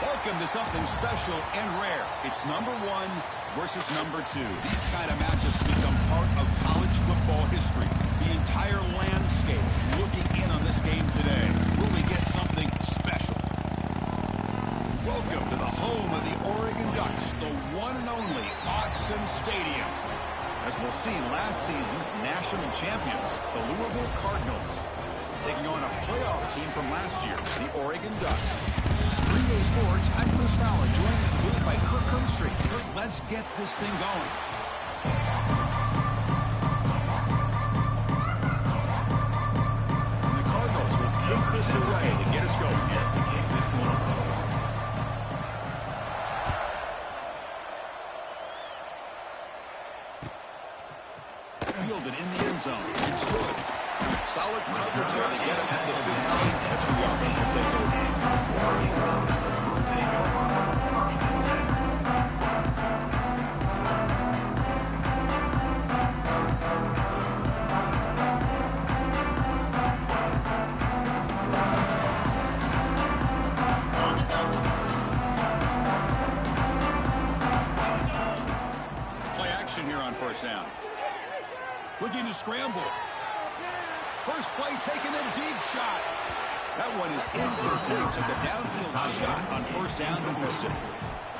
Welcome to something special and rare. It's number 1 versus number 2. These kind of matchups become part of college football history. The entire landscape looking in on this game today. Will we get something special? Welcome to the home of the Oregon Ducks, the one and only Autzen Stadium. As we'll see, last season's national champions, the Louisville Cardinals, taking on a playoff team from last year, the Oregon Ducks. 3-Day Sports, I'm Chris Fowler, joined in the booth by Kirk Hermstreet. Kirk, let's get this thing going. And the Cardinals will kick this away to get us going. Yes, to kick this one away. Fielded in the end zone. It's good. Solid coverage here to get him at the 15. That's where the offense will take over. Play action here on first down. Looking to scramble. First play taking a deep shot. That one is incomplete. Took a downfield shot on first down and missed it.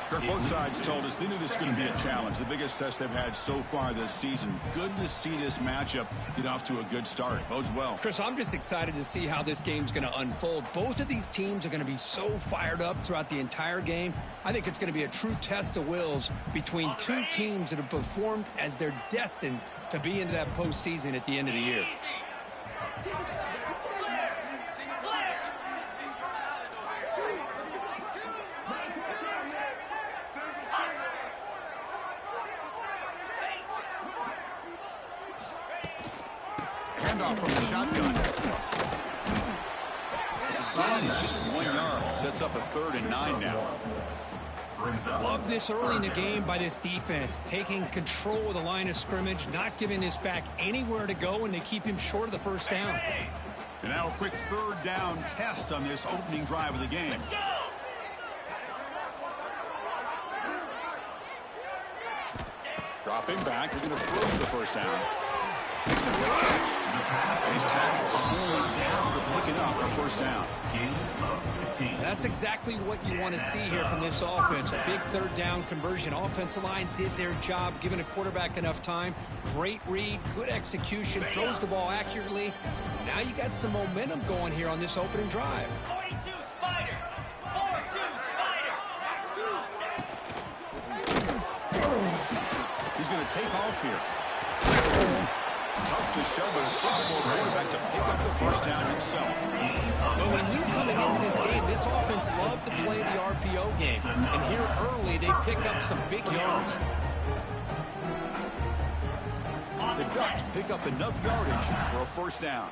Kirk, both sides told us they knew this was going to be a challenge. The biggest test they've had so far this season. Good to see this matchup get off to a good start. Bodes well. Chris, I'm just excited to see how this game's going to unfold. Both of these teams are going to be so fired up throughout the entire game. I think it's going to be a true test of wills between two teams that have performed as they're destined to be into that postseason at the end of the year. Handoff from the shotgun. The line is just 1 yard. Sets up a 3rd and 9 now. Love this early in the game by this defense. Taking control of the line of scrimmage, not giving this back anywhere to go, and they keep him short of the first down. And now a quick 3rd down test on this opening drive of the game. Dropping back. We're going to throw for the first down. Makes a good catch. And he's tackled only after picking up a first down. That's exactly what you want to see here from this offense. A big 3rd down conversion. Offensive line did their job, giving a quarterback enough time. Great read, good execution, throws the ball accurately. Now you got some momentum going here on this opening drive. 42 Spider. 4-2 Spider. He's going to take off here. Tough to show, but a Super Bowl quarterback to pick up the first down himself. Well, we knew coming into this game, this offense loved to play the RPO game. And here early, they pick up some big yards. The Ducks pick up enough yardage for a first down.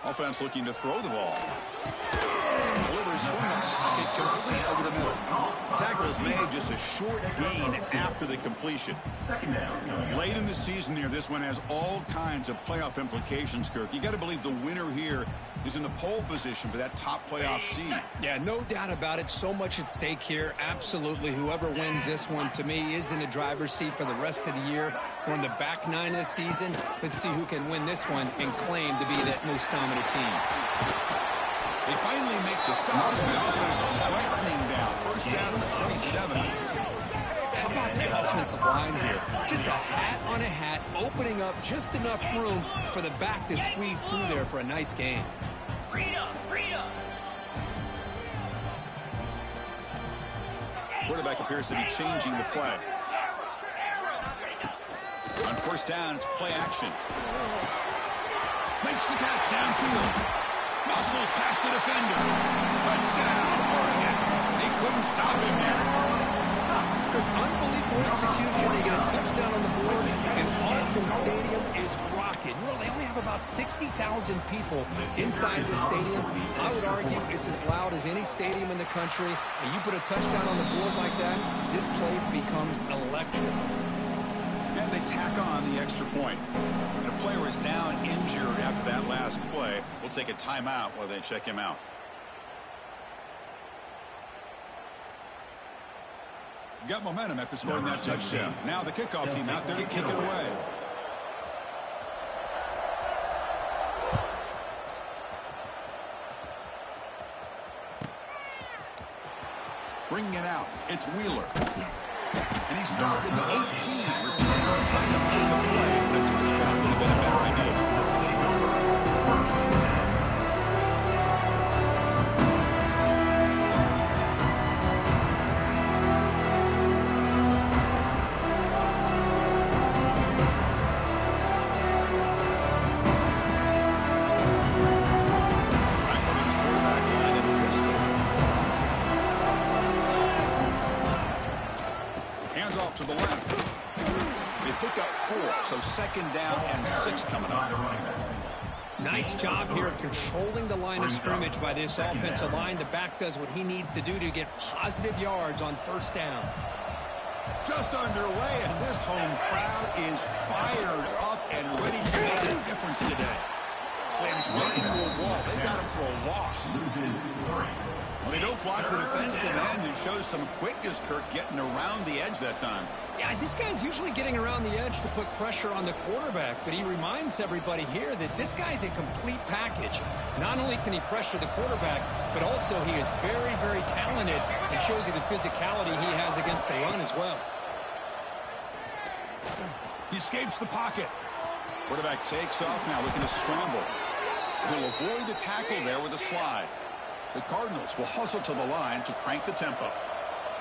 Offense looking to throw the ball. Delivers from the pocket, complete over the middle. Tackle is made, just a short gain after the completion. Late in the season here, this one has all kinds of playoff implications, Kirk. You got to believe the winner here is in the pole position for that top playoff seed. Yeah, no doubt about it. So much at stake here. Absolutely. Whoever wins this one, to me, is in the driver's seat for the rest of the year. We're in the back 9 of the season. Let's see who can win this one and claim to be that most dominant team. They finally make the stop. The offense lightning down. First down to the 27. How about the offensive line here? Just a hat on a hat, opening up just enough room for the back to squeeze through there for a nice gain. Quarterback appears to be changing the play. On first down, it's play action. Makes the catch downfield. Muscles past the defender. Touchdown, Oregon. They couldn't stop him there. There's unbelievable execution. They get a touchdown on the board, and Autzen Stadium is rocking. You know, they only have have about 60,000 people inside this stadium. I would argue it's as loud as any stadium in the country, and you put a touchdown on the board like that, this place becomes electric. And they tack on the extra point. And a player is down injured after that last play. We'll take a timeout while they check him out. Got momentum after scoring that touchdown. Now the kickoff team out there to kick it away. Bringing it out. It's Wheeler. And he stopped at the 18. Returner trying to make a play. The touchback would have been a better idea. To the left. They pick up 4, so 2nd down and 6 coming up. Nice job here of controlling the line of scrimmage by this offensive line. The back does what he needs to do to get positive yards on 1st down. Just underway, and this home crowd is fired up and ready to make a difference today. Slams right into a wall. They got him for a loss. Well, they don't block the defensive end. It shows some quickness, Kirk, getting around the edge that time. Yeah, this guy's usually getting around the edge to put pressure on the quarterback, but he reminds everybody here that this guy's a complete package. Not only can he pressure the quarterback, but also he is very, very talented and shows you the physicality he has against the run as well. He escapes the pocket. Quarterback takes off now, looking to scramble. He'll avoid the tackle there with a slide. The Cardinals will hustle to the line to crank the tempo.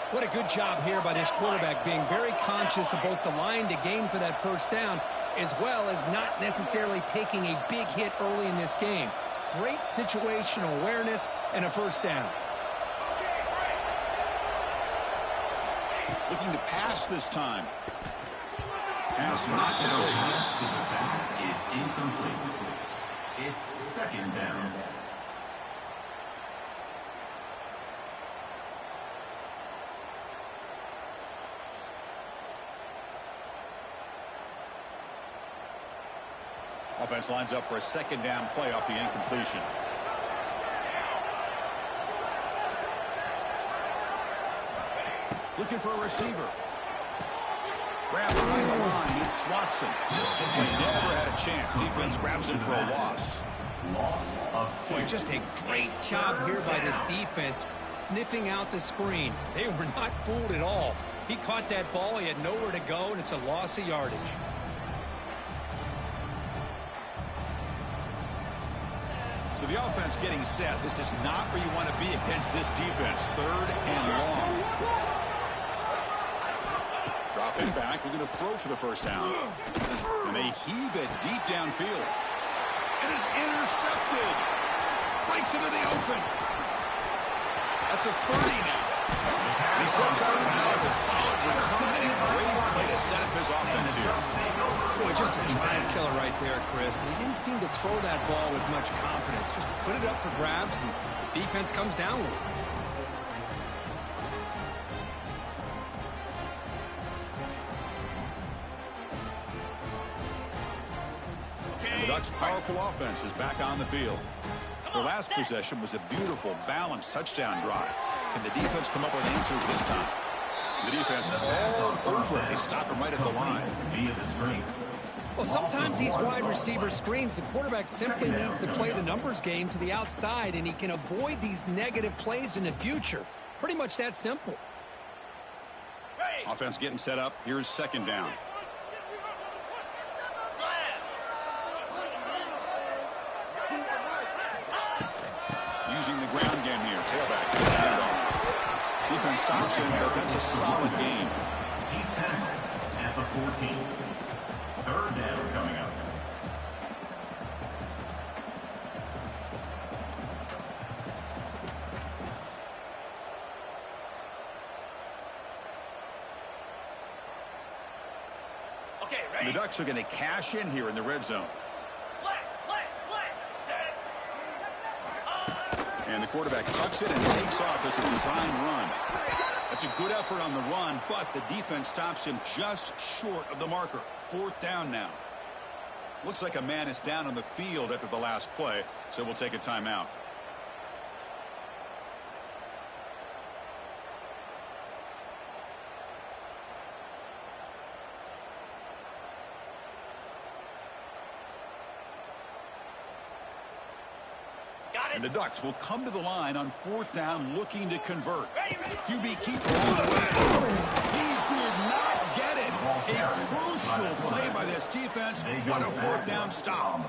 What a good job here by this quarterback, being very conscious of both the line to gain for that 1st down, as well as not necessarily taking a big hit early in this game. Great situational awareness and a 1st down. Looking to pass this time. Pass not complete. Is incomplete. It's 2nd down. Offense lines up for a 2nd down play off the incompletion. Looking for a receiver. Grab behind the line. It's Watson. But never had a chance. Defense grabs him for a loss. Boy, just a great job here by this defense, sniffing out the screen. They were not fooled at all. He caught that ball. He had nowhere to go, and it's a loss of yardage. So the offense getting set. This is not where you want to be against this defense. 3rd and long. Drop it back. We're going to throw for the 1st down. And they heave it deep downfield. It is intercepted. Breaks into the open. At the 30 now. He steps out of bounds. A solid return and a great way to set up his offense here. Boy, just a drive killer right there, Chris. And he didn't seem to throw that ball with much confidence. Just put it up for grabs, and the defense comes down with it. The Ducks' powerful offense is back on the field. Their last possession was a beautiful, balanced touchdown drive. Can the defense come up with answers this time? The defense all over. They stop him right at the line. Well, sometimes these wide receiver screens, the quarterback simply needs to play the numbers game to the outside, and he can avoid these negative plays in the future. Pretty much that simple. Offense getting set up. Here's 2nd down. Using the ground game here. Tailback. Defense stops him, but that's a solid game. He's tackled at the 14. 3rd down coming up. Okay, And ready? the Ducks are going to cash in here in the red zone. And the quarterback tucks it and takes off as a design run. That's a good effort on the run, but the defense stops him just short of the marker. 4th down now. Looks like a man is down on the field after the last play, so we'll take a timeout. And the Ducks will come to the line on 4th down looking to convert. QB keeper all the way. He did not get it. A crucial play by this defense. What a 4th down stop.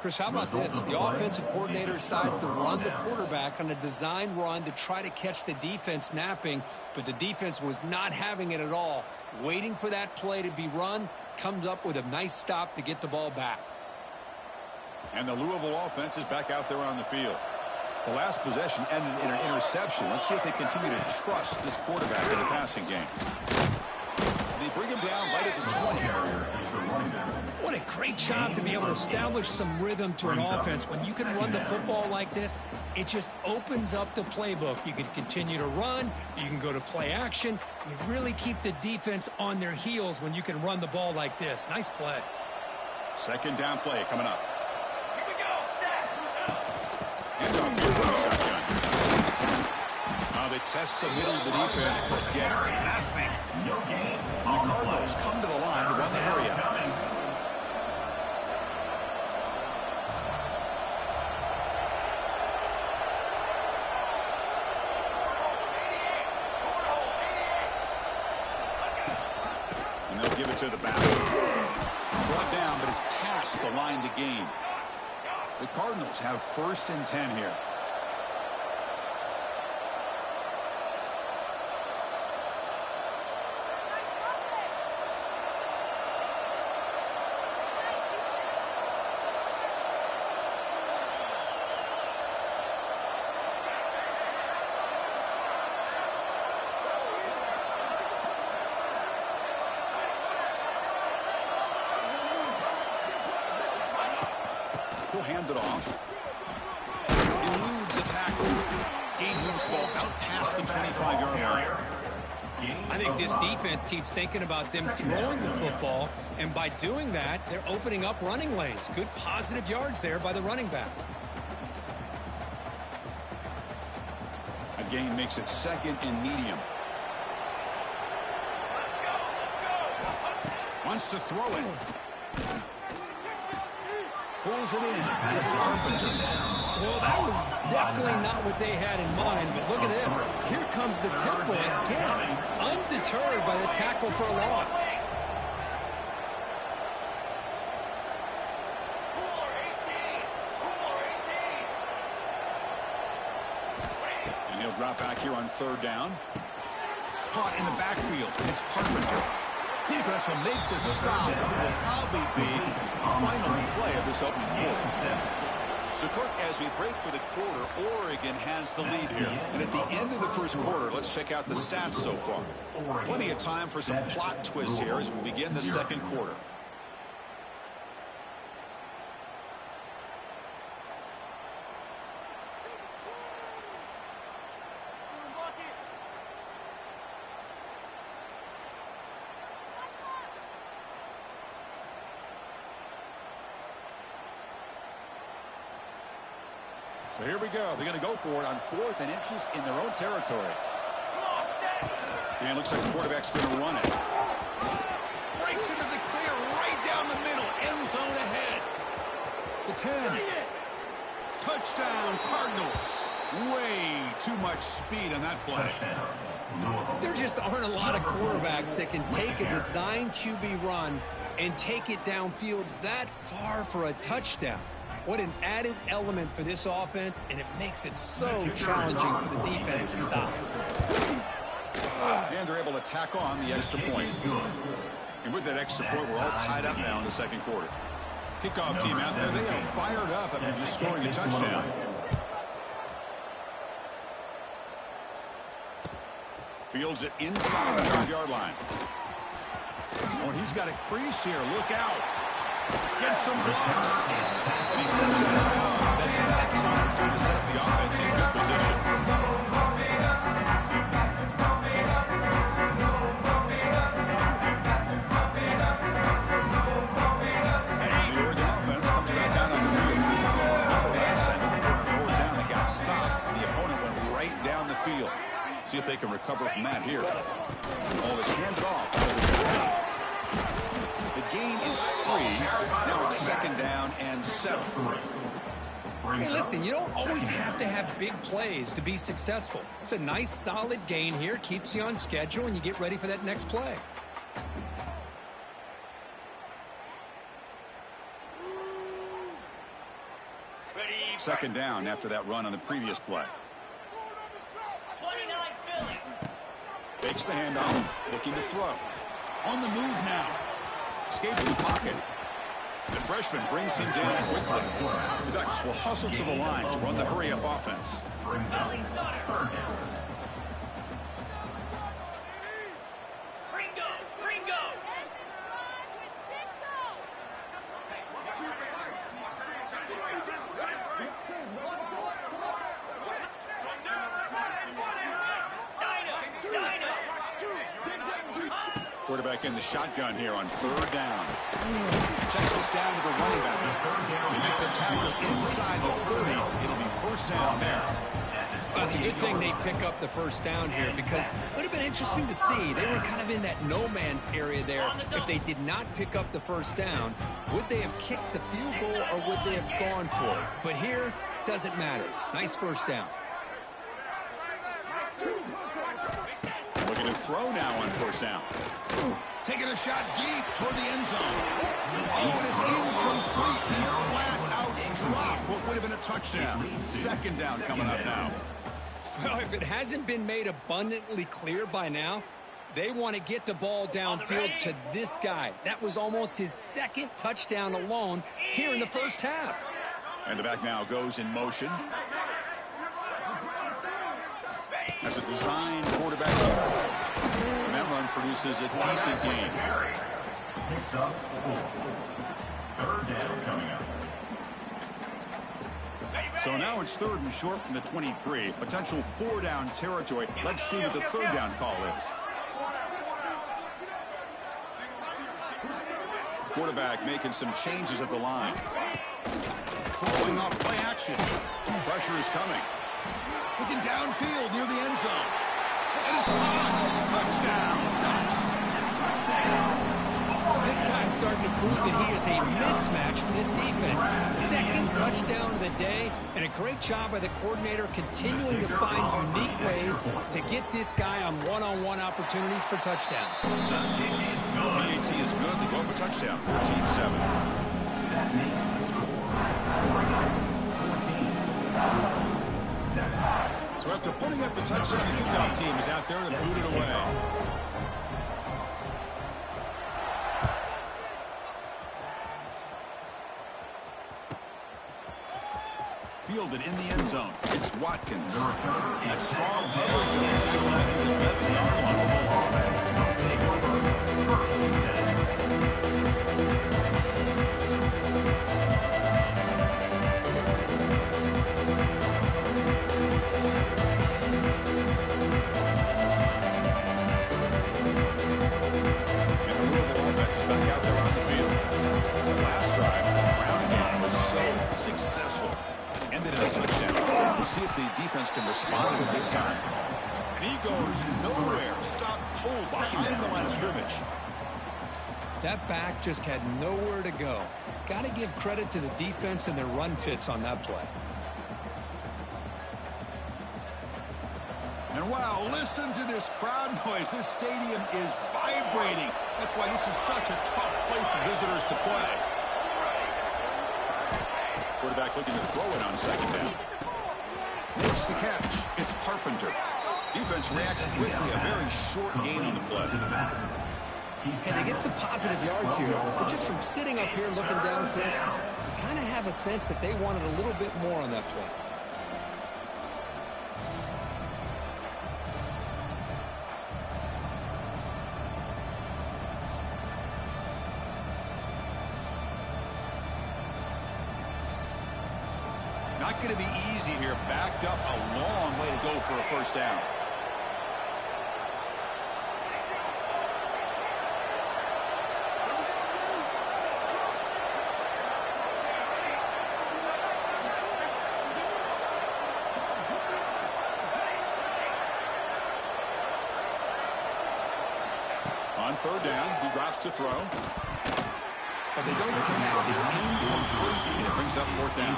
Chris, how about this? The offensive coordinator decides to run the quarterback on a design run to try to catch the defense napping, but the defense was not having it at all. Waiting for that play to be run, comes up with a nice stop to get the ball back. And the Louisville offense is back out there on the field. The last possession ended in an interception. Let's see if they continue to trust this quarterback in the passing game. They bring him down right at the 20. What a great job to be able to establish some rhythm to an offense. When you can run the football like this, it just opens up the playbook. You can continue to run. You can go to play action. You really keep the defense on their heels when you can run the ball like this. Nice play. 2nd down play coming up. And off here from the shotgun. They test the middle of the defense, but get nothing. And the Cardinals come to the line to run the hurry up. And they'll give it to the back. Brought down, but it's past the line to gain. The Cardinals have 1st and 10 here. He'll hand it off. Eludes a tackle. Gain moves the ball out past the 25-yard line. I think this defense keeps thinking about them throwing the football, and by doing that, they're opening up running lanes. Good positive yards there by the running back. A gain makes it 2nd and medium. Wants to throw it. Pulls it in. It's Carpenter. Well, that was definitely not what they had in mind, but look at this. Here comes the tempo again, undeterred by the tackle for a loss. And he'll drop back here on 3rd down. Caught in the backfield. It's Carpenter. Defense will make the stop. It will probably be the final play of this opening quarter. So, Kirk, as we break for the quarter, Oregon has the lead here. And at the end of the 1st quarter, let's check out the stats so far. Plenty of time for some plot twists here as we begin the 2nd quarter. So here we go. They're going to go for it on 4th and inches in their own territory. And it looks like the quarterback's going to run it. Breaks into the clear right down the middle. End zone ahead. The 10. Touchdown, Cardinals. Way too much speed on that play. There just aren't a lot of quarterbacks that can take a design QB run and take it downfield that far for a touchdown. What an added element for this offense, and it makes it so challenging for the defense to stop. And they're able to tack on the extra point. And with that extra point, we're all tied up now in the 2nd quarter. Kickoff team out there, they are fired up after just scoring a touchdown. Fields it inside the 5-yard line. Oh, and he's got a crease here. Look out. Gets some blocks. And he steps out of bounds. That's It's an excellent opportunity to set up the offense in good position. The Oregon offense comes back out on the field. Last time, fourth down, it got stopped, and the opponent went right down the field. See if they can recover from that here. Oh, it's handed off. The gain is 3. Now it's 2nd down and 7. Hey, listen, you don't always have to have big plays to be successful. It's a nice, solid gain here. Keeps you on schedule, and you get ready for that next play. Ready. 2nd down after that run on the previous play. 29 Philly. Fakes the handoff, looking to throw. On the move now. Escapes the pocket. The freshman brings him down quickly. The Ducks will hustle to the line to run the hurry-up offense. Philly starter. Ringo. Ringo. Quarterback in the shotgun here on 3rd down. Checks this down to the running back. They make the tackle inside the 30. It'll be 1st down there. Well, it's a good thing they pick up the 1st down here because it would have been interesting to see. They were kind of in that no-man's area there. If they did not pick up the 1st down, would they have kicked the field goal or would they have gone for it? But here, doesn't matter. Nice 1st down. Looking to throw now on 1st down. Taking a shot deep toward the end zone. Oh, and it's incomplete. Flat out drop. What would have been a touchdown. 2nd down coming up now. Well, if it hasn't been made abundantly clear by now, they want to get the ball downfield to this guy. That was almost his 2nd touchdown alone here in the 1st half. And the back now goes in motion. As a design quarterback. And that run produces a decent gain. Picks up 4. 3rd down coming up. So now it's 3rd and short from the 23. Potential 4-down territory. Let's see what the 3rd down call is. Quarterback making some changes at the line. Throwing off play action. Pressure is coming. Looking downfield near the end zone. And it's caught. Touchdown, Ducks. This guy's starting to prove that he is a mismatch for this defense. 2nd touchdown of the day, and a great job by the coordinator continuing to find unique ways to get this guy on one-on-one opportunities for touchdowns. PAT is good. They go up a touchdown, 14-7. That makes the score 14-7. So after putting up the touchdown, the kickoff team is out there to boot it away. Fielded in the end zone. It's Watkins. That strong see if the defense can respond with this time. And he goes nowhere. Stop cold behind the line of scrimmage. That back just had nowhere to go. Got to give credit to the defense and their run fits on that play. And wow, listen to this crowd noise. This stadium is vibrating. That's why this is such a tough place for visitors to play. Quarterback looking to throw it on 2nd down. Makes the catch. It's Carpenter. Defense reacts quickly. A very short gain on the play. And they get some positive yards here. But just from sitting up here looking down, Chris, you kind of have a sense that they wanted a little bit more on that play. Not going to be easy here. Backed up a long way to go for a first down. On third down, he drops to throw. But they don't connect. It's incomplete, and it brings up fourth down.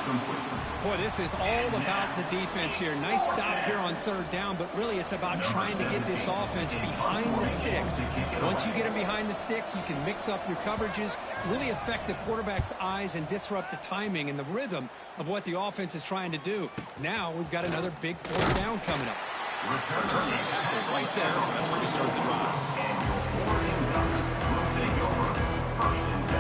Boy, this is all about the defense here. Nice stop here on third down, but really it's about trying to get this offense behind the sticks. Once you get them behind the sticks, you can mix up your coverages, really affect the quarterback's eyes and disrupt the timing and the rhythm of what the offense is trying to do. Now we've got another big fourth down coming up. Return the tackle right there. That's where you start the drive. And your Oregon Ducks will take over first and 7.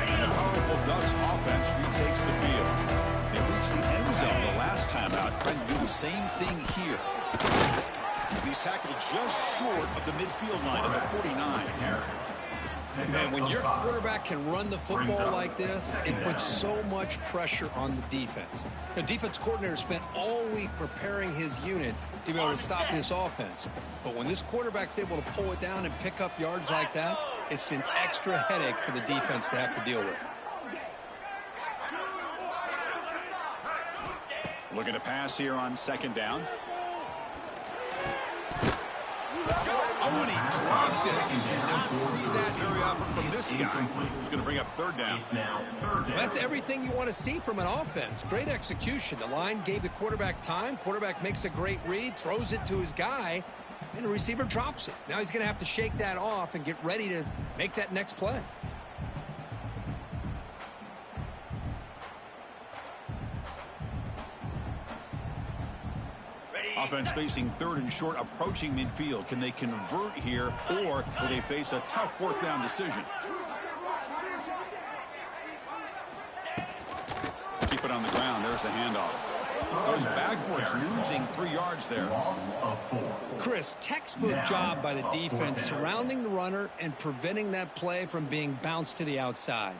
And the powerful Ducks offense retakes the field. They reached the end zone the last time out, trying to do the same thing here. He's tackled just short of the midfield line at the 49. Man, when your quarterback can run the football like this, it puts so much pressure on the defense. The defense coordinator spent all week preparing his unit to be able to stop this offense. But when this quarterback's able to pull it down and pick up yards like that, it's an extra headache for the defense to have to deal with. Looking to pass here on second down. Oh, and he dropped it. You did not see that very often from this guy. He's going to bring up third down. That's everything you want to see from an offense. Great execution. The line gave the quarterback time. Quarterback makes a great read, throws it to his guy, and the receiver drops it. Now he's going to have to shake that off and get ready to make that next play. Offense facing third and short, approaching midfield. Can they convert here, or will they face a tough fourth down decision? Keep it on the ground. There's the handoff. Goes backwards, losing 3 yards there. Chris, textbook job by the defense surrounding the runner and preventing that play from being bounced to the outside.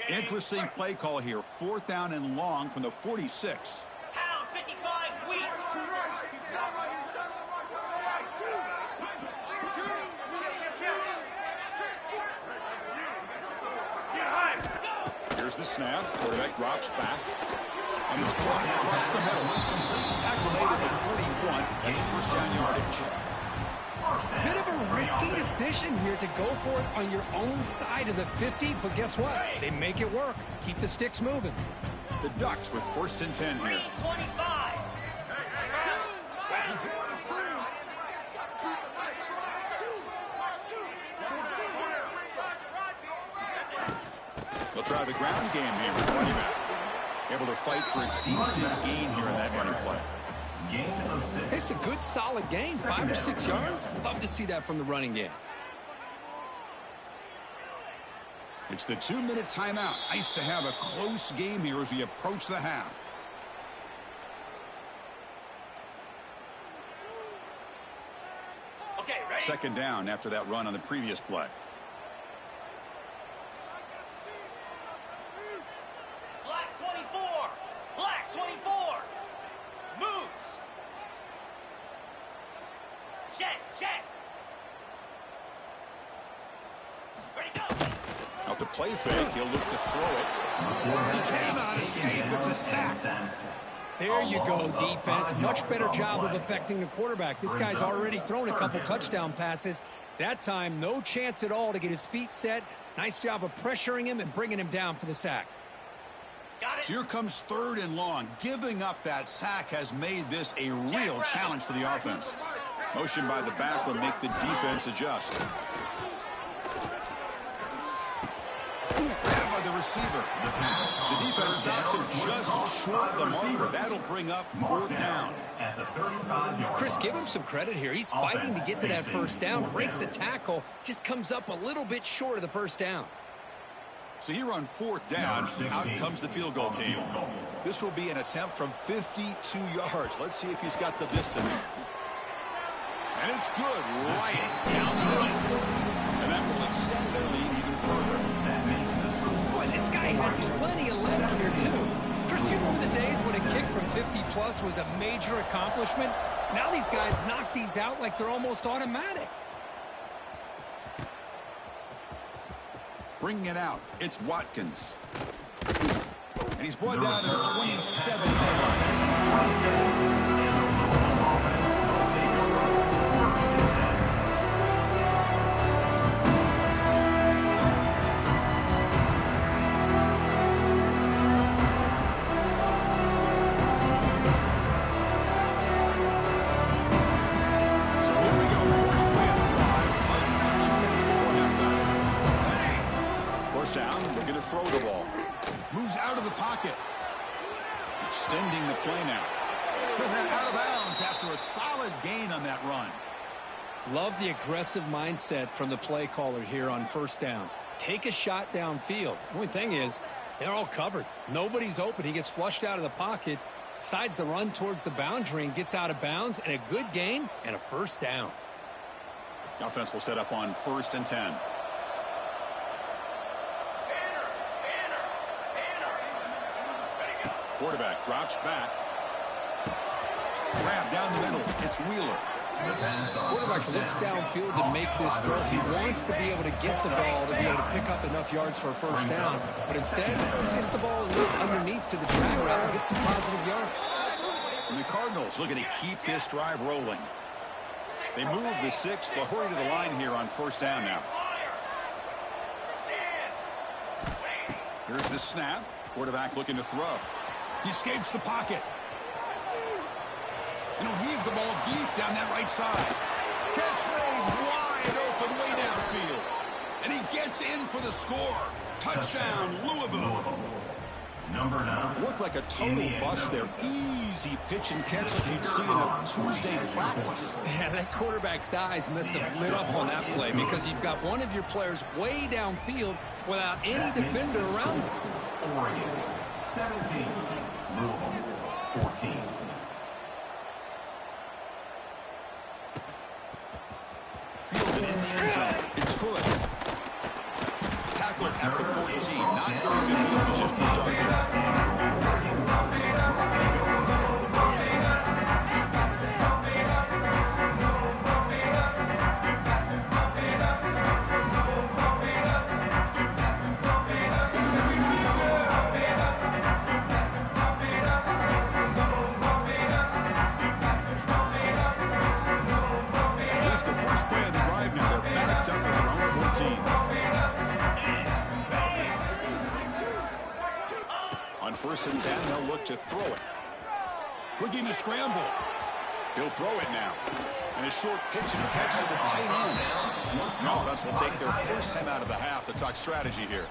Interesting play call here. Fourth down and long from the 46. Pound 55 weak. Here's the snap. Quarterback drops back. And it's caught across the middle. Tackle made at the 41. That's first down yardage. Bit of a risky decision here to go for it on your own side of the 50, but guess what? They make it work. Keep the sticks moving. The Ducks with first and 10 here. 25. They'll try the ground game here with running back. Able to fight for a decent gain here in that running play. It's a good, solid game. 5 or 6 yards. Love to see that from the running game. It's the 2-minute timeout. Nice to have a close game here as we approach the half. Okay, ready? Second down after that run on the previous play. Black 24. Black 24. Moves. Check, check. Ready, go. Off the play fake, he'll look to throw it. He cannot escape. It's a sack. There you go, defense. Much better job of affecting the quarterback. This guy's already thrown a couple touchdown passes. That time, no chance at all to get his feet set. Nice job of pressuring him and bringing him down for the sack. Got it. So here comes third and long. Giving up that sack has made this a real challenge for the offense. Motion by the back will make the defense adjust. Ooh, by the receiver. The defense stops him just short of the marker. That'll bring up 4th down. At the 35-yard Chris, give him some credit here. He's fighting to get to that first down, breaks the tackle, just comes up a little bit short of the first down. So here on 4th down, out comes the field goal team. This will be an attempt from 52 yards. Let's see if he's got the distance. And it's good, right down the middle. And that will extend their lead even further. Boy, this guy had plenty of leg here, too. Chris, you remember the days when a kick from 50-plus was a major accomplishment? Now these guys knock these out like they're almost automatic. Bringing it out, it's Watkins. And he's brought down to the 27-yard line. Throw the ball. Moves out of the pocket. Extending the play now. Put that out of bounds after a solid gain on that run. Love the aggressive mindset from the play caller here on 1st down. Take a shot downfield. The only thing is, they're all covered. Nobody's open. He gets flushed out of the pocket, decides to run towards the boundary and gets out of bounds, and a good gain and a 1st down. The offense will set up on 1st and 10. Quarterback drops back. Grab down the middle. It's Wheeler. Quarterback looks downfield to make this throw. He wants to be able to get the ball to be able to pick up enough yards for a 1st down. But instead, he gets the ball at least underneath to the drag route and gets some positive yards. And the Cardinals looking to keep this drive rolling. They move the 6th. They'll hurry to the line here on 1st down now. Here's the snap. Quarterback looking to throw. He escapes the pocket. And he'll heave the ball deep down that right side. Catch made wide open way downfield. And he gets in for the score. Touchdown, Louisville. Number 9. Looked like a total bust there. Easy pitch and catch like you'd see in a Tuesday practice. Yeah, that quarterback's eyes must have lit up on that play because you've got one of your players way downfield without any defender around him. Oregon 17, Louisville 14. Fielded in the end zone. It's Hood. Tackled at the 14. Not very good field position to start here. On 1st and 10, they'll look to throw it. Looking to scramble. He'll throw it now. And a short pitch and catch to the tight end. The offense will take their first time out of the half to talk strategy here.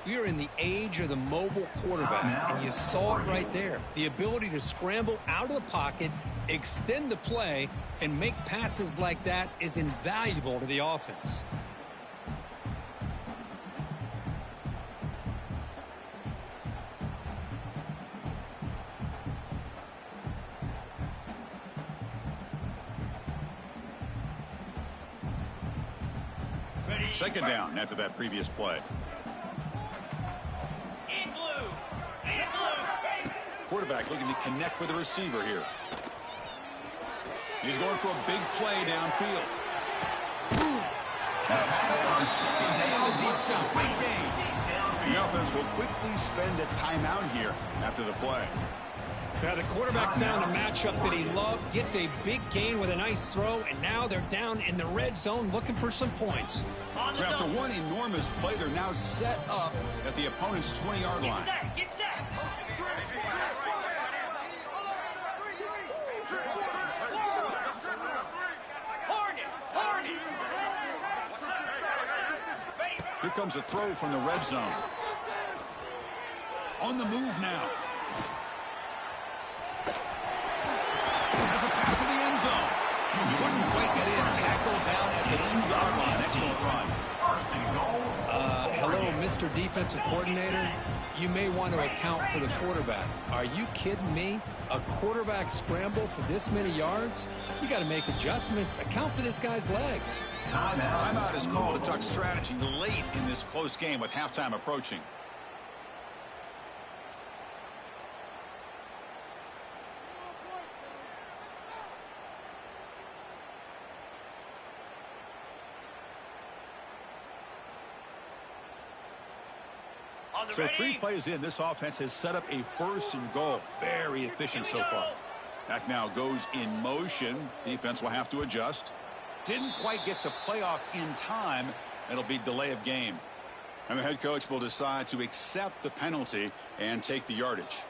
We are in the age of the mobile quarterback, and you saw it right there. The ability to scramble out of the pocket, extend the play, and make passes like that is invaluable to the offense. Second down after that previous play. In blue. In blue. Quarterback looking to connect with the receiver here. He's going for a big play downfield. Catch made in the deep shot. Great game. The offense will quickly spend a timeout here after the play. Now the quarterback found a matchup that he loved, gets a big gain with a nice throw, and now they're down in the red zone looking for some points. So after one enormous play, they're now set up at the opponent's 20-yard line. Get set. Here comes a throw from the red zone. On the move now. Has a pass to the end zone. Couldn't quite get in. Tackled down at the 2-yard line. Excellent run. Hello, Mr. Defensive Coordinator. You may want to account for the quarterback. Are you kidding me? A quarterback scramble for this many yards? You got to make adjustments. Account for this guy's legs. Timeout is called to talk strategy late in this close game with halftime approaching. So 3 plays in, this offense has set up a 1st and goal. Very efficient so far. Back now goes in motion. Defense will have to adjust. Didn't quite get the playoff in time. It'll be delay of game. And the head coach will decide to accept the penalty and take the yardage.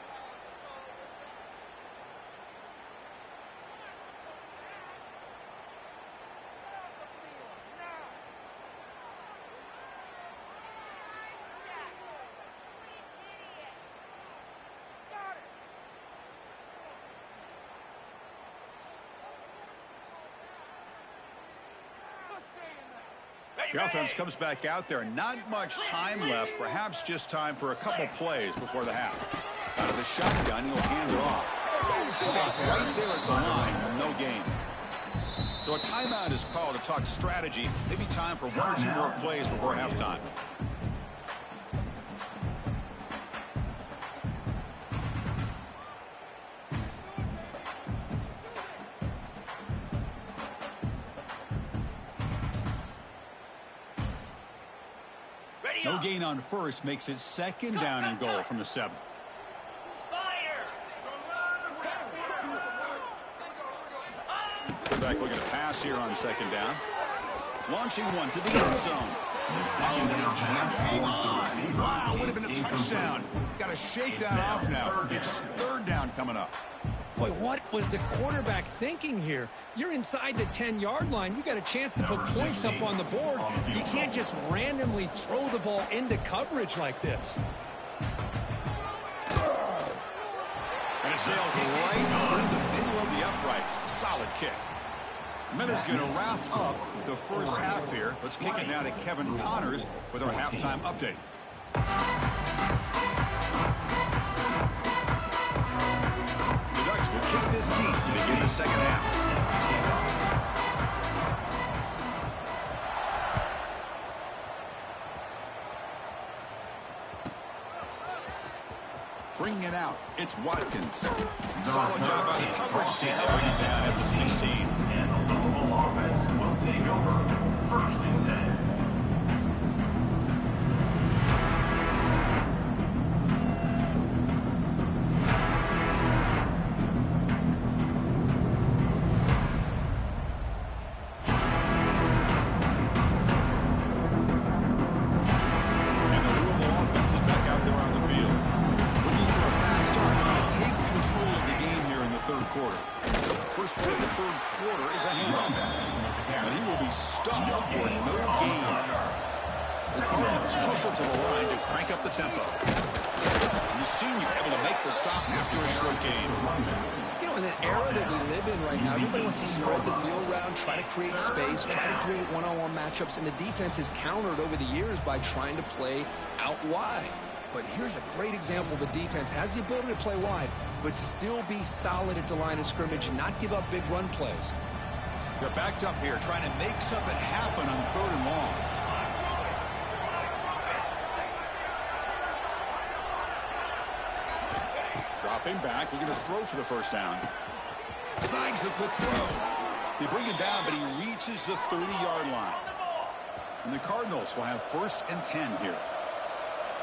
The offense comes back out there. Not much time left. Perhaps just time for a couple plays before the half. Out of the shotgun, he'll hand it off. Stop right there at the line. No gain. So a timeout is called to talk strategy. Maybe time for 1 or 2 more plays before halftime. No gain on first makes it 2nd down and goal from the 7. Back looking to pass here on 2nd down. Launching one to the end zone. Wow, would have been a touchdown. Got to shake that off now. It's 3rd down coming up. Boy, what was the quarterback thinking here? You're inside the 10-yard line. You got a chance to put points up on the board. You can't just randomly throw the ball into coverage like this. And it sails right through the middle of the uprights. Solid kick. Miller's going to wrap up the first half here. Let's kick it now to Kevin Connors with our halftime update. Will kick this deep to begin the 2nd half. Bringing it out, it's Watkins. Solid job by the coverage team to bring it down at the 16. And the Louisville offense will take over 1st and 10. To the line to crank up the tempo. And the senior able to make the stop after a short gain. You know, in the era that we live in right now, everybody wants to spread the field around, try to create space, try to create one-on-one matchups, and the defense is countered over the years by trying to play out wide. But here's a great example. The defense has the ability to play wide, but still be solid at the line of scrimmage and not give up big run plays. They're backed up here, trying to make something happen on 3rd and long. Dropping back, looking to throw for the 1st down. Signs the quick throw. They bring it down, but he reaches the 30-yard line. And the Cardinals will have 1st and 10 here.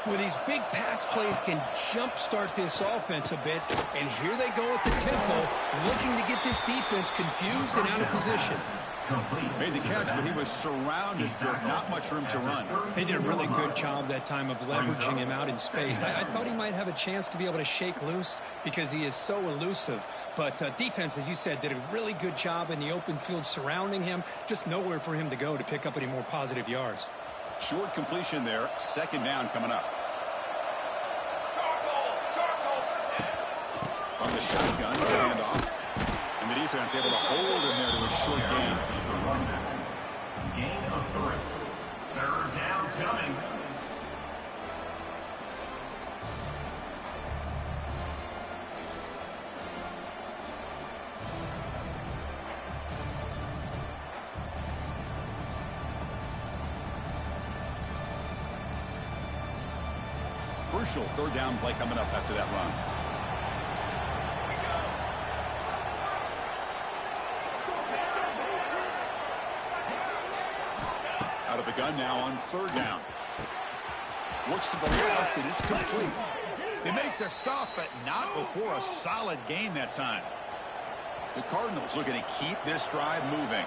Well, these big pass plays can jumpstart this offense a bit, and here they go at the tempo, looking to get this defense confused and out of position. Made the catch, but he was surrounded. Not much room to run. They did a really good job that time of leveraging him out in space. I thought he might have a chance to be able to shake loose because he is so elusive. But defense, as you said, did a really good job in the open field surrounding him. Just nowhere for him to go to pick up any more positive yards. Short completion there. 2nd down coming up. On the shotgun, it's a handoff. And the defense able to hold him there to a short gain. Gain of 3. Third down coming. Crucial third down play coming up after that run. Out of the gun now on third down. Looks to the left, and it's complete. They make the stop, but not before a solid gain that time. The Cardinals looking to keep this drive moving.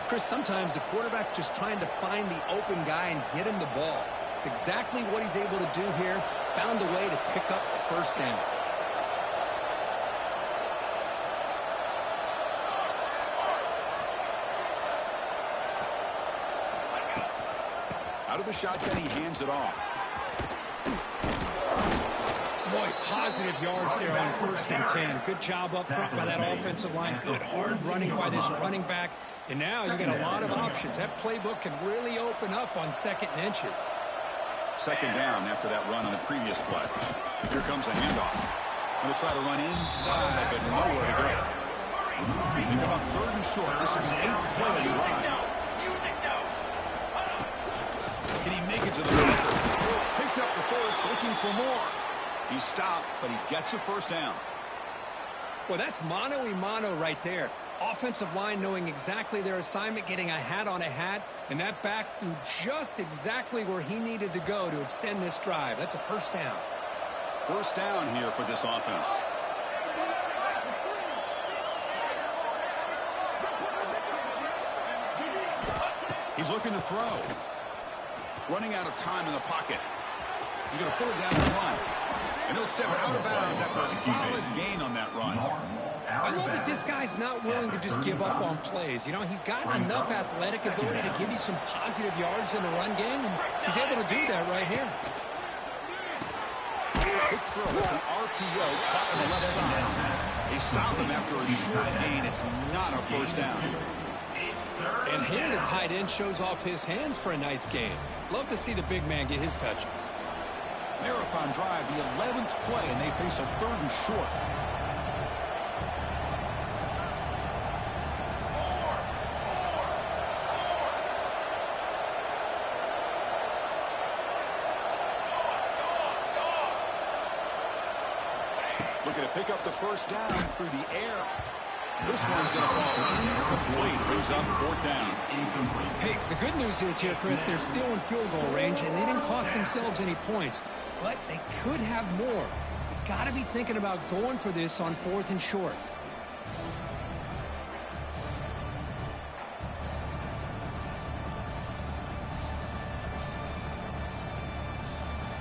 Chris, sometimes the quarterback's just trying to find the open guy and get him the ball. It's exactly what he's able to do here. Found a way to pick up the first down. Out of the shotgun, he hands it off. Boy, positive yards there on 1st and 10. Good job up front by that offensive line. Good hard running by this running back. And now you got a lot of options. That playbook can really open up on 2nd and inches. Second down after that run on the previous play. Here comes a handoff. Going to try to run inside, but nowhere to go. They come up 3rd and short. This is the 8th play of the drive. Can he make it to the marker? Picks up the first, looking for more. He stopped, but he gets a first down. Well, that's mano-a-mano right there. Offensive line knowing exactly their assignment, getting a hat on a hat, and that back threw just exactly where he needed to go to extend this drive. That's a first down. First down here for this offense. He's looking to throw. Running out of time in the pocket. He's going to pull it down and run. And he'll step out of bounds after a solid gain on that run. I love that this guy's not willing to just give up on plays. You know, he's got enough athletic ability to give you some positive yards in the run game, and he's able to do that right here. Quick throw. It's an RPO caught on the left side. They stop him after a short gain. It's not a first down. And here the tight end shows off his hands for a nice gain. Love to see the big man get his touches. Marathon drive, the 11th play, and they face a 3rd and short. Looking to pick up the first down through the air. This one's going to fall incomplete. Brings up 4th down. Hey, the good news is here, Chris, they're still in field goal range, and they didn't cost themselves any points. But they could have more. You got to be thinking about going for this on 4th and short.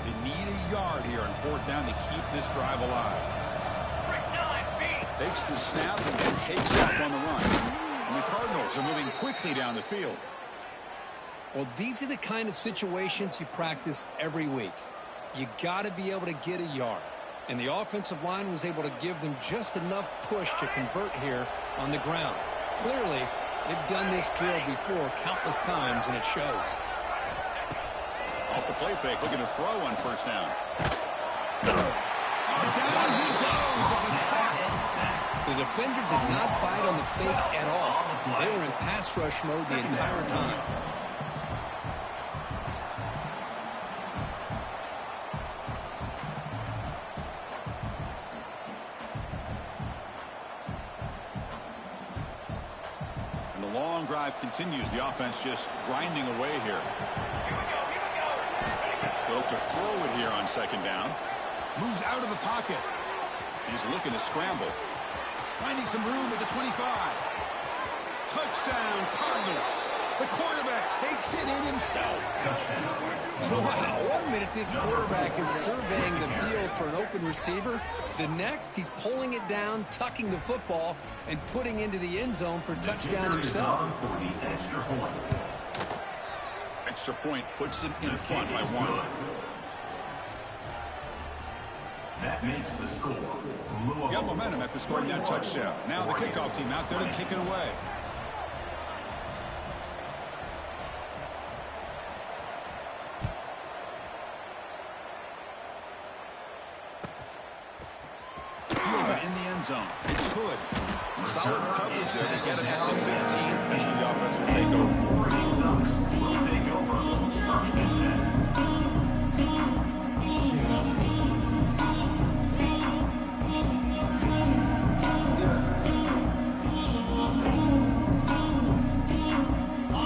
They need a yard here on 4th down to keep this drive alive. Takes the snap and takes off on the run. And the Cardinals are moving quickly down the field. Well, these are the kind of situations you practice every week. You got to be able to get a yard. And the offensive line was able to give them just enough push to convert here on the ground. Clearly, they've done this drill before countless times, and it shows. Off the play fake, looking to throw on 1st down. Down he goes. It's a sack. The defender did not bite on the fake at all. They were in pass rush mode the entire time. And the long drive continues. The offense just grinding away here. They'll look to throw it here on 2nd down. Moves out of the pocket. He's looking to scramble. Finding some room at the 25. Touchdown, Cardinals. The quarterback takes it in himself. Wow, 1 minute this quarterback is surveying the field for an open receiver. The next, he's pulling it down, tucking the football, and putting into the end zone for touchdown himself. Extra point puts him in front by 1. That makes the score. Got momentum after scoring that touchdown. Now the kickoff team out there to kick it away. Fielded in the end zone. It's Hood. Solid coverage there to get him at the 15. That's where the offense will take over. Ducks will take over. First and 10.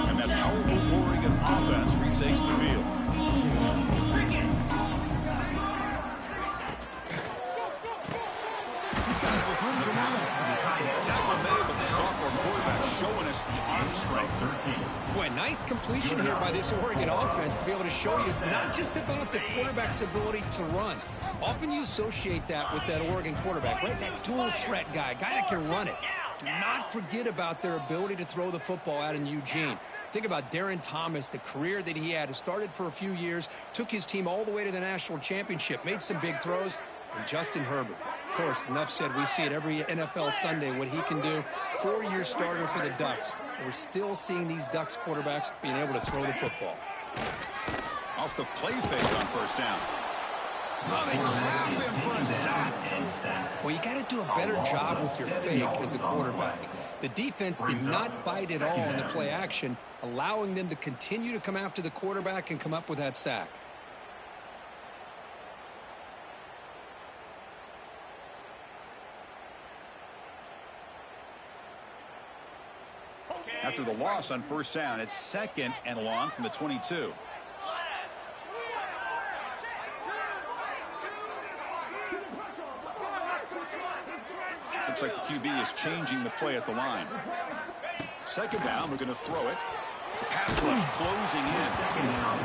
And that powerful Oregon offense retakes the field. Tackle made, but the sophomore quarterback showing us the arm strength. Boy, nice completion here by this Oregon offense to be able to show you it's not just about the quarterback's ability to run. Often you associate that with that Oregon quarterback, right? That dual threat guy that can run it. Do not forget about their ability to throw the football out in Eugene. Think about Darren Thomas, the career that he had. Started for a few years, took his team all the way to the national championship, made some big throws. And Justin Herbert, of course, enough said, we see it every NFL Sunday, what he can do. 4-year starter for the Ducks. We're still seeing these Ducks quarterbacks being able to throw the football. Off the play fake on first down. Well, they trap him for a sack. Well, you got to do a better job with your fake as the quarterback. The defense did not bite at all in the play action, allowing them to continue to come after the quarterback and come up with that sack. After the loss on first down, it's 2nd and long from the 22. Looks like the QB is changing the play at the line. 2nd down, we're going to throw it. Pass rush closing in.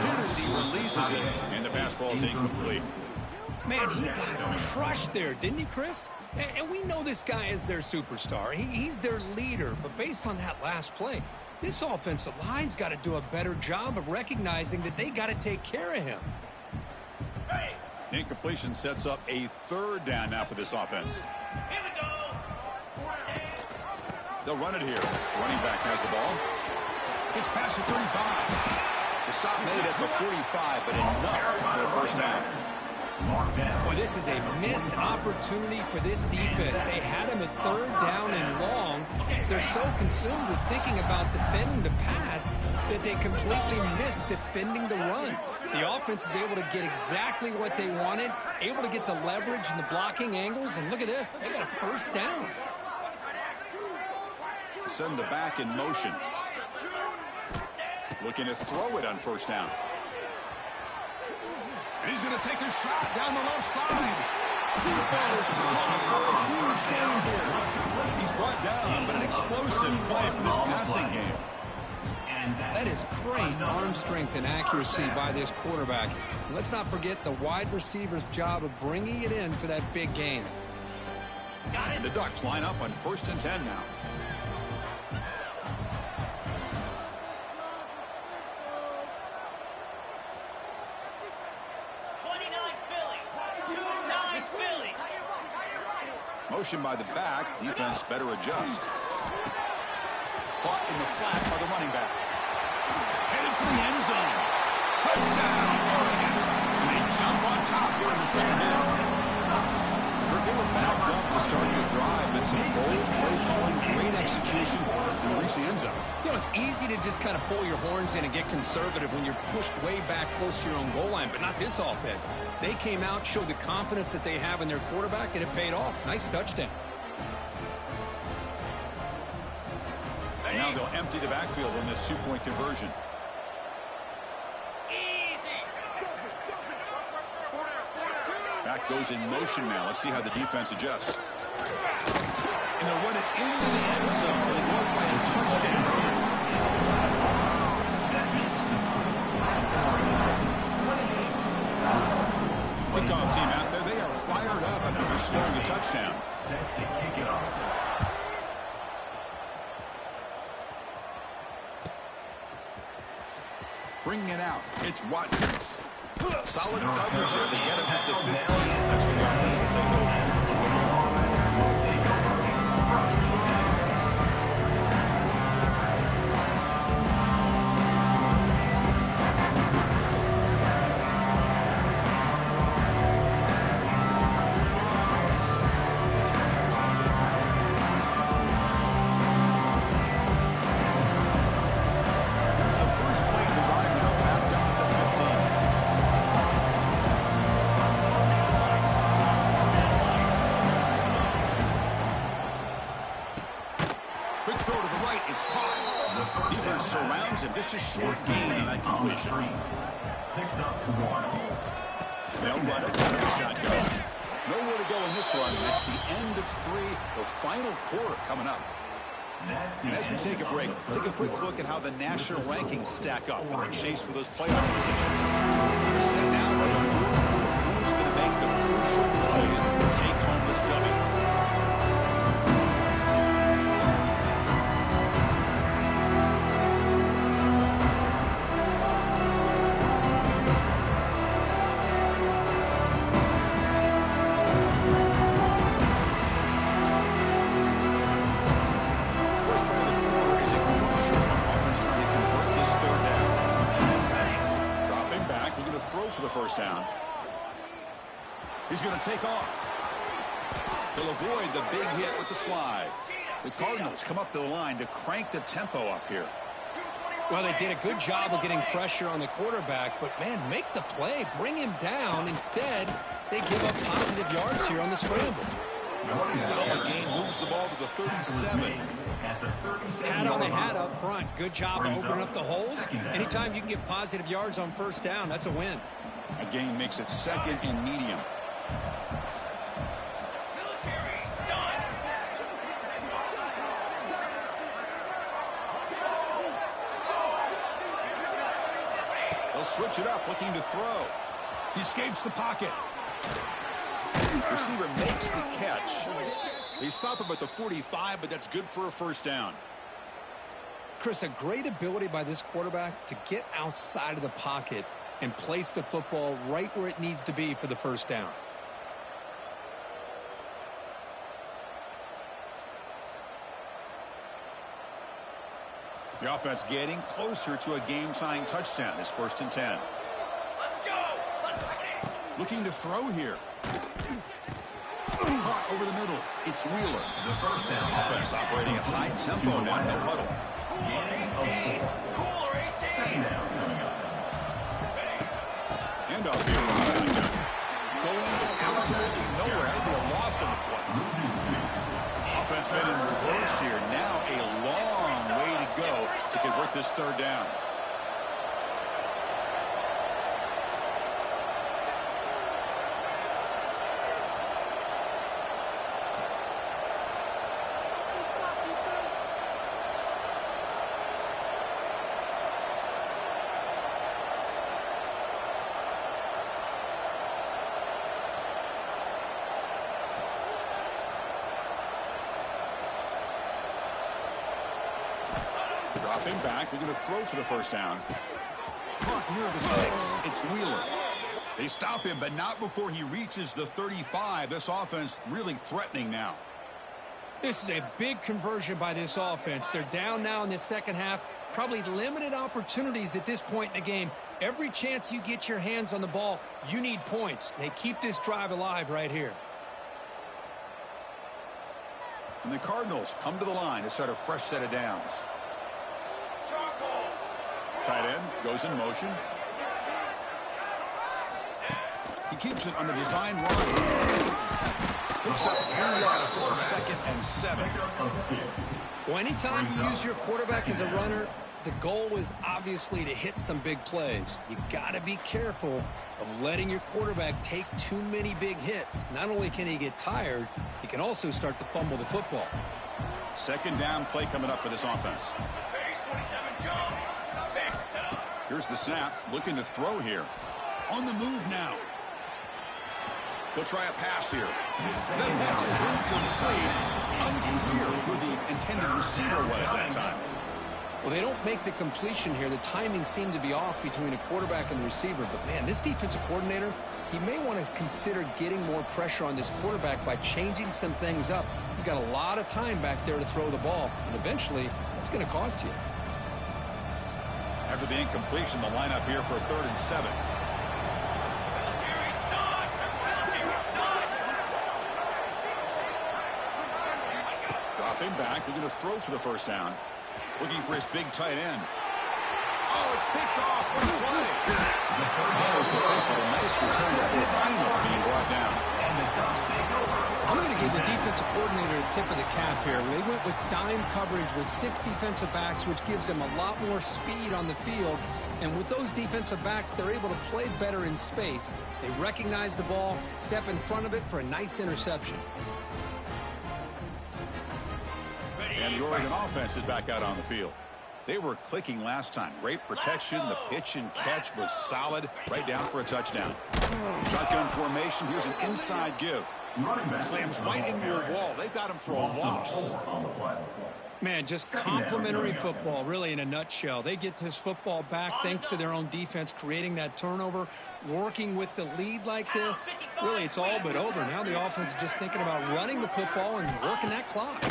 Good as he releases it, and the pass falls incomplete. Man, he got crushed there, didn't he, Chris? And we know this guy is their superstar. He's their leader. But based on that last play, this offensive line's got to do a better job of recognizing that they got to take care of him. Incompletion sets up a 3rd down now for this offense. Here we go. They'll run it here. Running back has the ball. It's past the 35. The stop made at the 45, but enough for a first down. Boy, this is a missed opportunity for this defense. They had him at 3rd down and long. They're so consumed with thinking about defending the pass that they completely missed defending the run. The offense is able to get exactly what they wanted, able to get the leverage and the blocking angles, and look at this. They got a first down. Send the back in motion. Looking to throw it on first down. And he's going to take a shot down the left side. Deep ball is caught for a huge gain here. He's brought down, but an explosive play for this passing game. That is great arm strength and accuracy by this quarterback. And let's not forget the wide receiver's job of bringing it in for that big gain. And the Ducks line up on 1st and 10 now. Motion by the back. Defense better adjust. Caught in the flat by the running back. Headed for the end zone. Touchdown, Oregon. And they jump on top here in the 2nd half. They were backed up to start the drive, but some bold play calling, great execution, and reach the end zone. You know, it's easy to just kind of pull your horns in and get conservative when you're pushed way back close to your own goal line, but not this offense. They came out, showed the confidence that they have in their quarterback, and it paid off. Nice touchdown. And now they'll empty the backfield on this 2-point conversion. Back goes in motion now. Let's see how the defense adjusts. And they'll run it into the end zone until they go up by a touchdown. Kickoff team out there. They are fired up after scoring a touchdown. Set to kick it off. bringing it out. It's Watkins. Solid coverage there. They get him at the 15. That's when the offense will take over. Quick throw to the right. It's caught. Defense surrounds him. Just a short gain on that completion. Picks up one. They'll run it out of the shotgun. Nowhere to go in this one. It's the end of 3, the final quarter coming up. And as we take a break, take a quick look at how the national rankings stack up in the chase for those playoff positions. We're set now for the 4th quarter. Who's going to make the crucial plays and take home this W? For the first down. He's going to take off. He'll avoid the big hit with the slide. The Cardinals come up to the line to crank the tempo up here. Well, they did a good job of getting pressure on the quarterback, but, man, make the play. Bring him down. Instead, they give up positive yards here on the scramble. Solid gain, moves the ball to the 37. Hat on the hat up front. Good job of opening up the holes. Anytime you can get positive yards on first down, that's a win. A gain makes it 2nd and medium. They'll switch it up, looking to throw. He escapes the pocket. Receiver makes the catch. They stop him at the 45, but that's good for a first down. Chris, a great ability by this quarterback to get outside of the pocket and place the football right where it needs to be for the first down. The offense getting closer to a game-tying touchdown. It's 1st and 10. Let's go. Let's go. Looking to throw here. Caught over the middle. It's Wheeler. The first down. Offense operating at high tempo now. No huddle. Second down coming up. Hand off here from the shotgun. Going absolutely nowhere. That would be a loss on the play. Offense been in reverse here. Now a long way to go to convert this 3rd down. Dropping back, they're going to throw for the first down. Caught near the 6. It's Wheeler. They stop him, but not before he reaches the 35. This offense really threatening now. This is a big conversion by this offense. They're down now in the second half. Probably limited opportunities at this point in the game. Every chance you get your hands on the ball, you need points. They keep this drive alive right here. And the Cardinals come to the line to start a fresh set of downs. Tight end goes in motion. He keeps it on the design run. Picks up 3 yards, so 2nd and 7. Well, anytime you use your quarterback as a runner, the goal is obviously to hit some big plays. You got to be careful of letting your quarterback take too many big hits. Not only can he get tired, he can also start to fumble the football. 2nd down play coming up for this offense. Here's the snap, looking to throw here. On the move now. They'll try a pass here. That pass is incomplete. Unclear who the intended receiver was that time. Well, they don't make the completion here. The timing seemed to be off between a quarterback and the receiver. But, man, this defensive coordinator, he may want to consider getting more pressure on this quarterback by changing some things up. He's got a lot of time back there to throw the ball. And eventually, that's going to cost you. After the incompletion, the lineup here for 3rd and 7. Dropping back, looking to throw for the first down. Looking for his big tight end. Oh, it's picked off. What a play. That was the pick, but a nice return before finally being brought down. I'm going to give the defensive coordinator a tip of the cap here. They went with dime coverage with 6 defensive backs, which gives them a lot more speed on the field. And with those defensive backs, they're able to play better in space. They recognize the ball, step in front of it for a nice interception. And the Oregon offense is back out on the field. They were clicking last time. Great protection. The pitch and catch was solid. Right down for a touchdown. Shotgun formation. Here's an inside give. Slams right into your wall. They've got him for a loss. Man, just complimentary football, really, in a nutshell. They get this football back thanks to their own defense, creating that turnover, working with the lead like this. Really, it's all but over. Now the offense is just thinking about running the football and working that clock.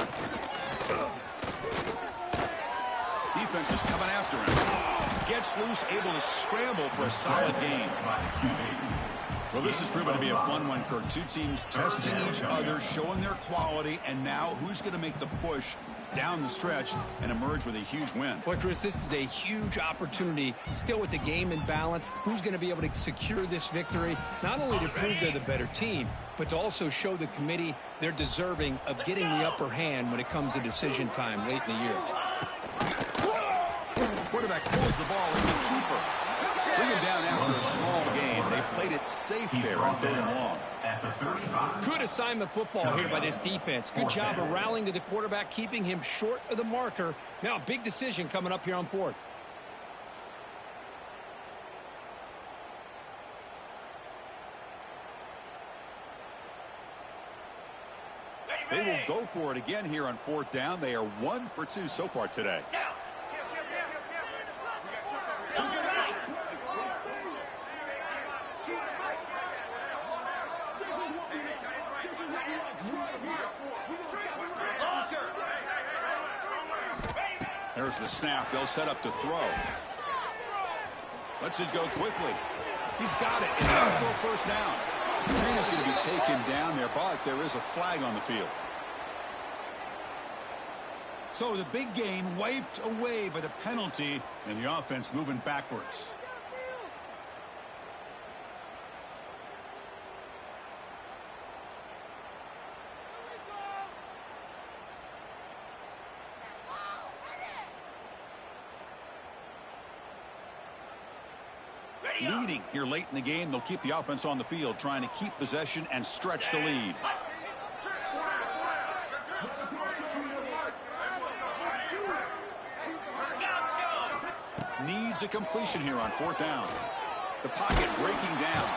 Defense is coming after him. Gets loose, able to scramble for a solid gain. Well, this has proven to be a fun one, Kirk. Two teams testing each other, showing their quality, and now who's going to make the push down the stretch and emerge with a huge win. Boy, Chris, this is a huge opportunity. Still with the game in balance, who's going to be able to secure this victory? Not only to prove they're the better team, but to also show the committee they're deserving of getting the upper hand when it comes to decision time late in the year. Quarterback pulls the ball. It's a keeper. Bring him down after a small gain. They played it safe there on 3rd and long. Good assignment football here by this defense. Good job of rallying to the quarterback, keeping him short of the marker. Now a big decision coming up here on 4th. They will go for it again here on 4th down. They are 1 for 2 so far today. There's the snap. They'll set up to throw. Lets it go quickly. He's got it. And now for a first down. Green is going to be taken down there, but there is a flag on the field. So the big gain wiped away by the penalty, and the offense moving backwards. Leading here late in the game, they'll keep the offense on the field, trying to keep possession and stretch the lead. Needs a completion here on 4th down. The pocket breaking down.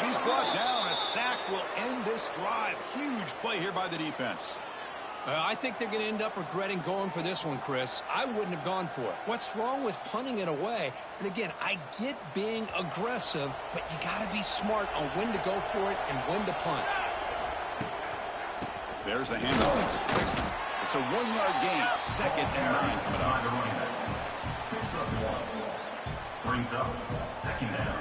He's brought down. A sack will end this drive. Huge play here by the defense. I think they're going to end up regretting going for this one, Chris. I wouldn't have gone for it. What's wrong with punting it away? And again, I get being aggressive, but you got to be smart on when to go for it and when to punt. There's the handoff. It's a 1-yard gain. 2nd and 9 coming up. Brings up 2nd down.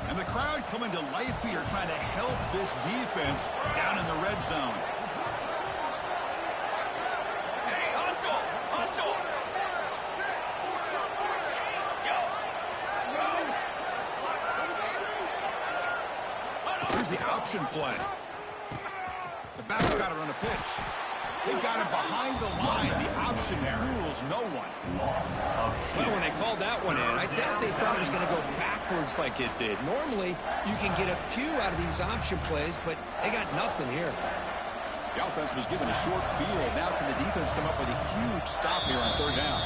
And the crowd coming to life here, trying to help this defense down in the red zone. Hey, hustle! Hustle! Here's the option play. The back's got to run a pitch. They got him behind the line. The option fools no one. Well, when they called that one in, I doubt they thought it was going to go backwards like it did. Normally, you can get a few out of these option plays, but they got nothing here. The offense was given a short field. Now can the defense come up with a huge stop here on 3rd down?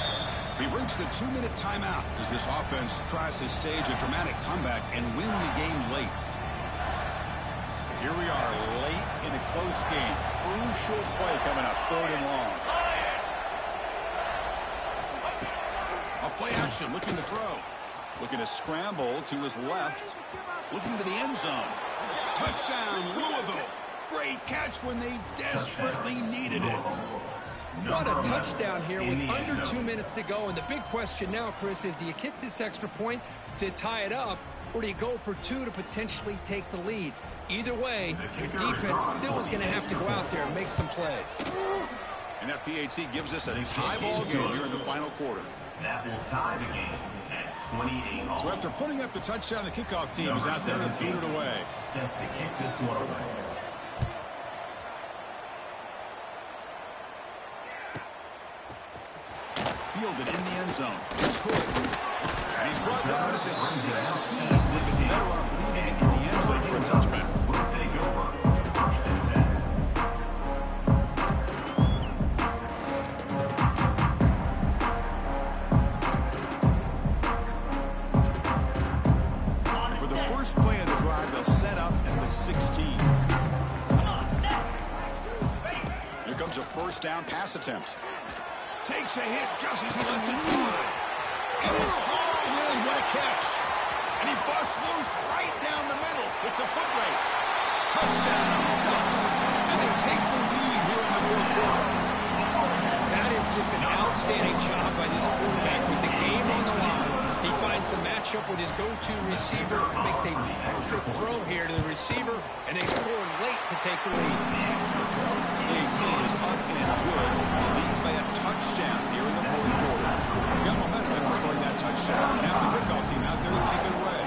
We've reached the 2-minute timeout as this offense tries to stage a dramatic comeback and win the game late. Here we are late in a close game. Crucial play coming up, 3rd and long. A play action, looking to throw. Looking to scramble to his left. Looking to the end zone. Touchdown, Louisville. Great catch when they desperately needed it. What a touchdown here with under 2 minutes to go. And the big question now, Chris, is do you kick this extra point to tie it up, or do you go for 2 to potentially take the lead? Either way, the defense still is going to have to go out there and make some plays. And that PAT gives us a tie ball game here in the final quarter. That will tie the game at 28 all. So after putting up the touchdown, the kickoff team is out there to boot it away. Set to kick this one away. Fielded in the end zone. It's good. And he's brought down at the 16. Looking better off leaving it in the end zone for a touchback. We'll take over. 1st and 10. For the first play of the drive, they'll set up at the 16. Here comes a 1st down pass attempt. Takes a hit just as he lets it fly. It is hauled in. What a catch. And he busts loose right down the middle. It's a foot race. Touchdown, Ducks. And they take the lead here in the 4th quarter. That is just an outstanding job by this quarterback with the game on the line. He finds the matchup with his go-to receiver, makes a perfect throw here to the receiver, and they score late to take the lead. PAT is up and good. They lead by a touchdown here in the 4th quarter. Got momentum in scoring that touchdown. Now the kickoff team out there to kick it away.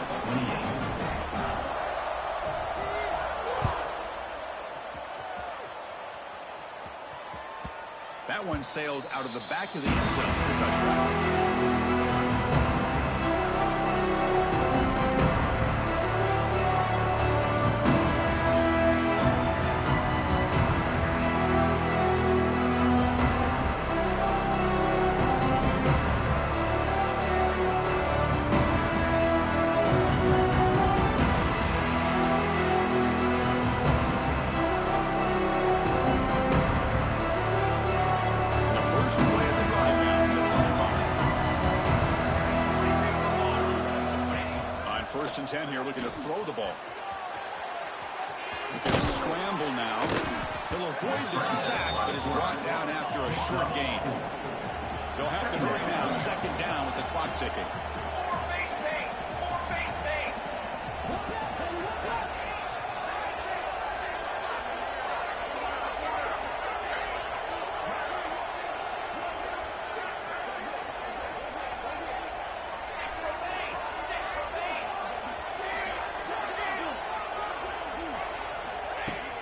That one sails out of the back of the end zone for a touchback. First and 10 here, looking to throw the ball. Looking to scramble now. He'll avoid the sack, but is brought down after a short gain. They'll have to hurry now. 2nd down with the clock ticking.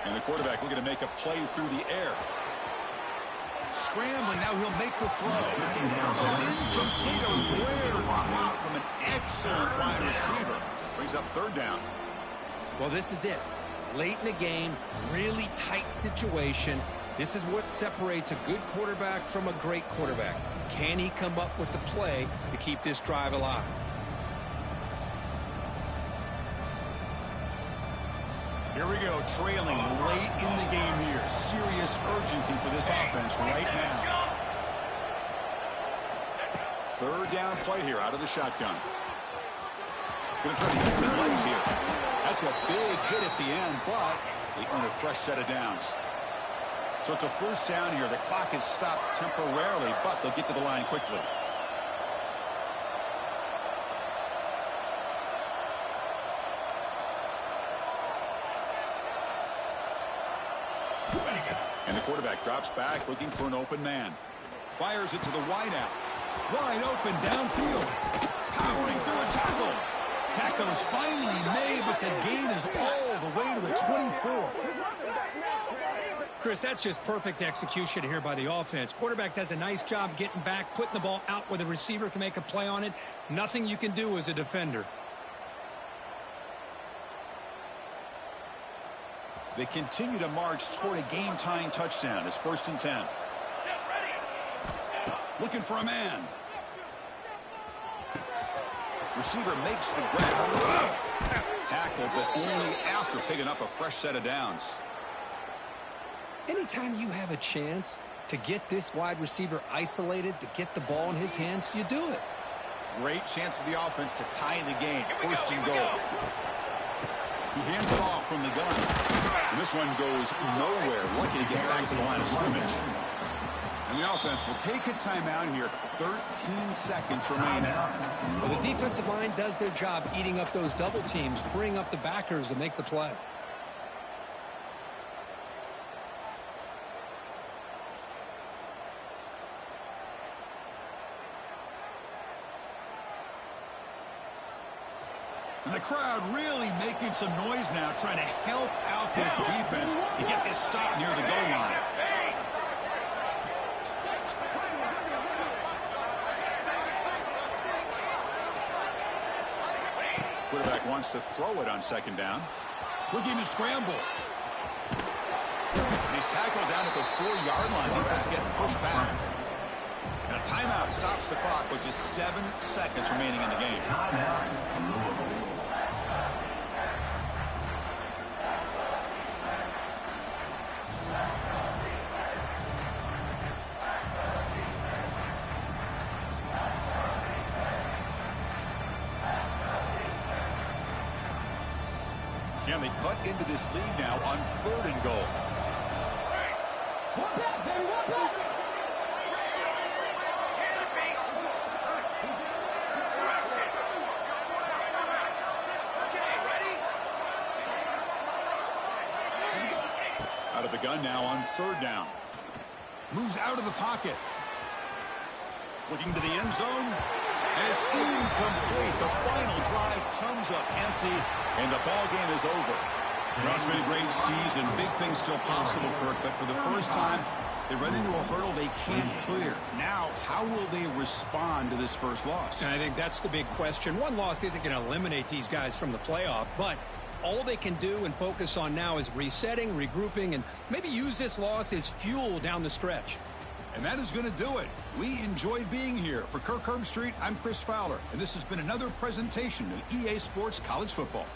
And the quarterback looking to make a play through the air. Scrambling, now he'll make the throw. It's incomplete, a rare drop from an excellent wide receiver. Brings up 3rd down. Well, this is it. Late in the game, really tight situation. This is what separates a good quarterback from a great quarterback. Can he come up with the play to keep this drive alive? Here we go, trailing late in the game here. Serious urgency for this offense right now. 3rd down play here out of the shotgun. Going to try to use his legs here. That's a big hit at the end, but they earn a fresh set of downs. So it's a 1st down here. The clock is stopped temporarily, but they'll get to the line quickly. And the quarterback drops back, looking for an open man. Fires it to the wideout. Wide open downfield. Powering through a tackle. Tackle is finally made, but the gain is all the way to the 24. Chris, that's just perfect execution here by the offense. Quarterback does a nice job getting back, putting the ball out where the receiver can make a play on it. Nothing you can do as a defender. They continue to march toward a game-tying touchdown. It's 1st and 10. Looking for a man. Receiver makes the grab. tackle, but only after picking up a fresh set of downs. Anytime you have a chance to get this wide receiver isolated, to get the ball in his hands, you do it. Great chance for the offense to tie the game. First and goal. He hands it off from the gun. And this one goes nowhere. Lucky to get back to the line of scrimmage. And the offense will take a timeout here. 13 seconds remaining. Well, the defensive line does their job eating up those double teams, freeing up the backers to make the play. And the crowd really making some noise now, trying to help out this defense to get this stop near the goal line. Quarterback wants to throw it on second down. Looking to scramble. And he's tackled down at the 4-yard line. Defense getting pushed back. And a timeout stops the clock with just 7 seconds remaining in the game. And they cut into this lead now on 3rd and goal. Out of the gun now on 3rd down. Moves out of the pocket. Looking to the end zone. And it's incomplete. The final drive comes up empty, and the ball game is over. Well, it's been a great season. Big things still possible, Kirk, but for the first time, they run into a hurdle they can't clear. Now, how will they respond to this first loss? And I think that's the big question. One loss isn't going to eliminate these guys from the playoff, but all they can do and focus on now is resetting, regrouping, and maybe use this loss as fuel down the stretch. And that is going to do it. We enjoyed being here. For Kirk Herbstreit, I'm Chris Fowler, and this has been another presentation of EA Sports College Football.